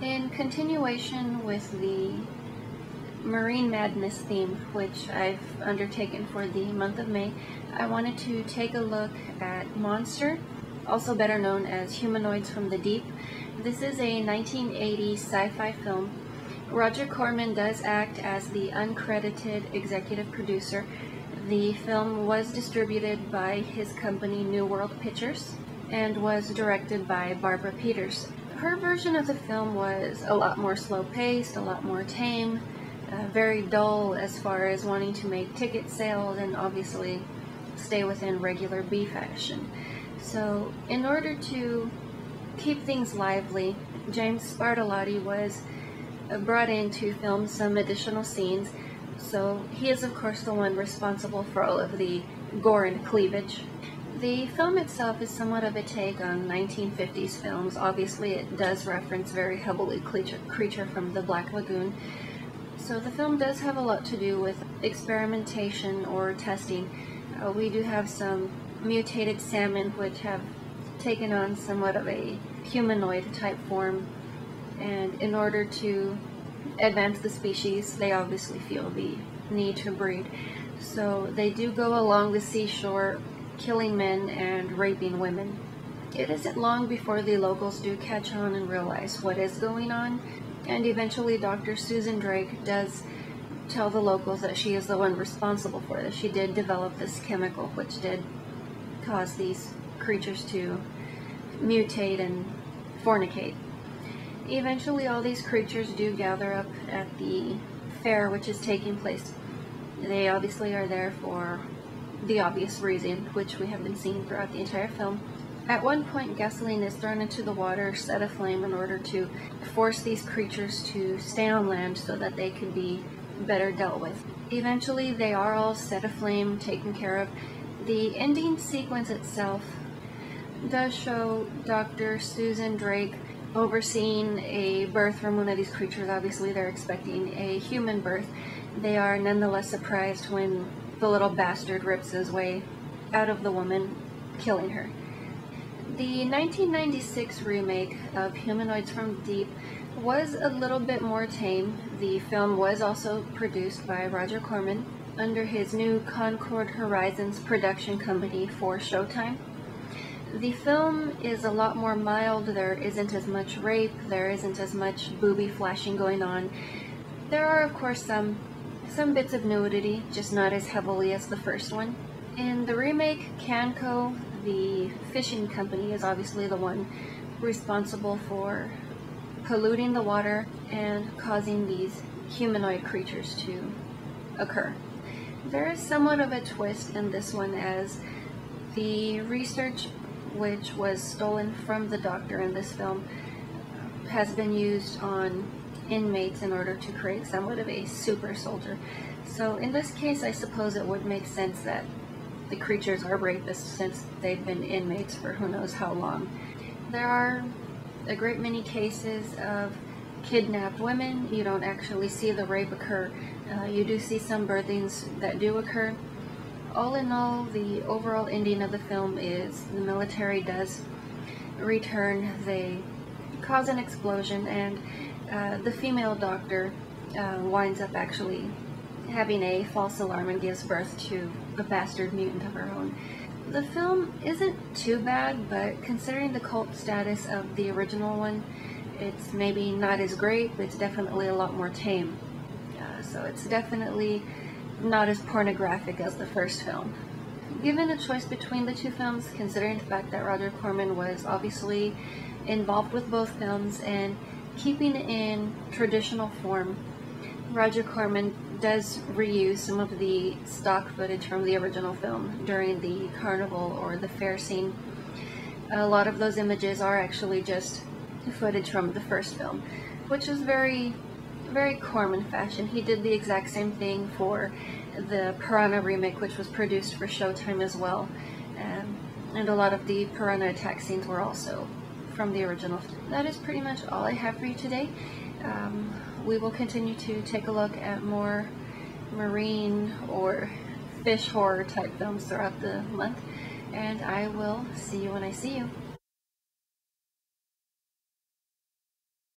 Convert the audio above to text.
In continuation with the Marine Madness theme, which I've undertaken for the month of May, I wanted to take a look at Monster, also better known as Humanoids from the Deep. This is a 1980 sci-fi film. Roger Corman does act as the uncredited executive producer. The film was distributed by his company New World Pictures and was directed by Barbara Peters. Her version of the film was a lot more slow-paced, a lot more tame, very dull as far as wanting to make ticket sales and obviously stay within regular B fashion. So in order to keep things lively, James Bartolotti was brought in to film some additional scenes. So he is of course the one responsible for all of the gore and cleavage. The film itself is somewhat of a take on 1950s films. Obviously it does reference very heavily Creature from the Black Lagoon. So the film does have a lot to do with experimentation or testing. We do have some mutated salmon which have taken on somewhat of a humanoid type form, and in order to advance the species they obviously feel the need to breed. So they do go along the seashore killing men and raping women. It isn't long before the locals do catch on and realize what is going on, and eventually Dr. Susan Drake does tell the locals that she is the one responsible for this. She did develop this chemical which did cause these creatures to mutate and fornicate. Eventually all these creatures do gather up at the fair which is taking place. They obviously are there for the obvious reason, which we have been seeing throughout the entire film. At one point gasoline is thrown into the water, set aflame in order to force these creatures to stay on land so that they could be better dealt with. Eventually they are all set aflame, taken care of. The ending sequence itself does show Dr. Susan Drake overseeing a birth from one of these creatures. Obviously they're expecting a human birth. They are nonetheless surprised when the little bastard rips his way out of the woman, killing her. The 1996 remake of Humanoids from the Deep was a little bit more tame. The film was also produced by Roger Corman under his new Concorde-New Horizons production company for Showtime. The film is a lot more mild. There isn't as much rape, there isn't as much booby flashing going on. There are of course some bits of nudity, just not as heavily as the first one. In the remake, Canco, the fishing company, is obviously the one responsible for polluting the water and causing these humanoid creatures to occur. There is somewhat of a twist in this one, as the research which was stolen from the doctor in this film has been used on inmates in order to create somewhat of a super soldier. So in this case I suppose it would make sense that the creatures are rapists since they've been inmates for who knows how long. There are a great many cases of kidnapped women. You don't actually see the rape occur. You do see some birthings that do occur. All in all, the overall ending of the film is the military does return. They cause an explosion, and the female doctor winds up actually having a false alarm and gives birth to a bastard mutant of her own. The film isn't too bad, but considering the cult status of the original one, it's maybe not as great, but it's definitely a lot more tame. So it's definitely not as pornographic as the first film. Given a choice between the two films, considering the fact that Roger Corman was obviously involved with both films and keeping in traditional form, Roger Corman does reuse some of the stock footage from the original film during the carnival or the fair scene. A lot of those images are actually just footage from the first film, which is very Corman fashion. He did the exact same thing for the Piranha remake, which was produced for Showtime as well, and a lot of the piranha attack scenes were also from the original. That is pretty much all I have for you today. We will continue to take a look at more marine or fish horror type films throughout the month, and I will see you when I see you.